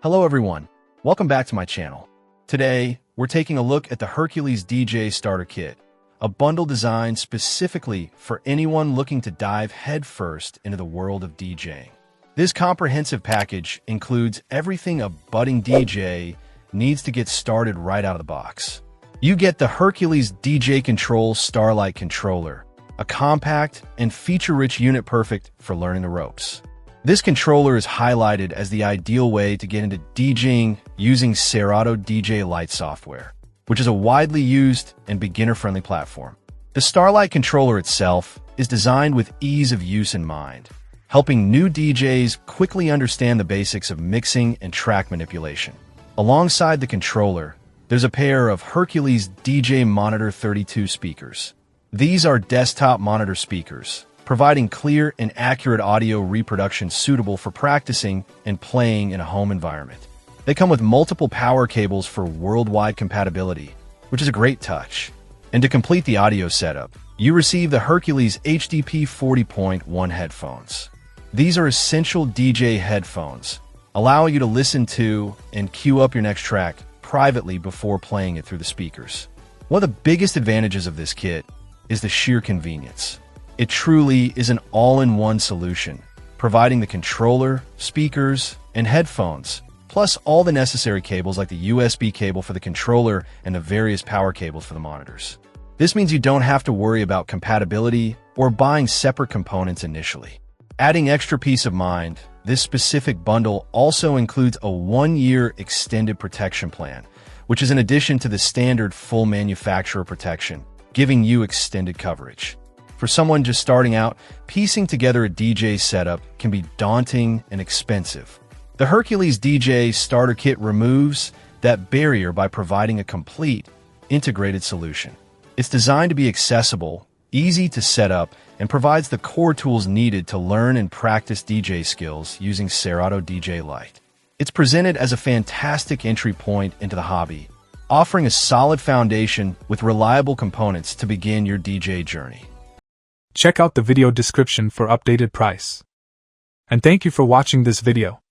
Hello everyone, welcome back to my channel. Today, we're taking a look at the Hercules DJ-Starter-KIT, a bundle designed specifically for anyone looking to dive headfirst into the world of DJing. This comprehensive package includes everything a budding DJ needs to get started right out of the box. You get the Hercules DJ Control Starlight Controller, a compact and feature-rich unit perfect for learning the ropes. This controller is highlighted as the ideal way to get into DJing using Serato DJ Lite software, which is a widely used and beginner-friendly platform. The Starlight controller itself is designed with ease of use in mind, helping new DJs quickly understand the basics of mixing and track manipulation. Alongside the controller, there's a pair of Hercules DJ Monitor 32 speakers. These are desktop monitor speakers, providing clear and accurate audio reproduction suitable for practicing and playing in a home environment. They come with multiple power cables for worldwide compatibility, which is a great touch. And to complete the audio setup, you receive the Hercules HDP 40.1 headphones. These are essential DJ headphones, allowing you to listen to and queue up your next track privately before playing it through the speakers. One of the biggest advantages of this kit is the sheer convenience. It truly is an all-in-one solution, providing the controller, speakers, and headphones, plus all the necessary cables like the USB cable for the controller and the various power cables for the monitors. This means you don't have to worry about compatibility or buying separate components initially. Adding extra peace of mind, this specific bundle also includes a 1-year extended protection plan, which is in addition to the standard full manufacturer protection, giving you extended coverage. For someone just starting out, piecing together a DJ setup can be daunting and expensive. The Hercules DJ Starter Kit removes that barrier by providing a complete, integrated solution. It's designed to be accessible, easy to set up, and provides the core tools needed to learn and practice DJ skills using Serato DJ Lite. It's presented as a fantastic entry point into the hobby, offering a solid foundation with reliable components to begin your DJ journey. Check out the video description for updated price. And thank you for watching this video.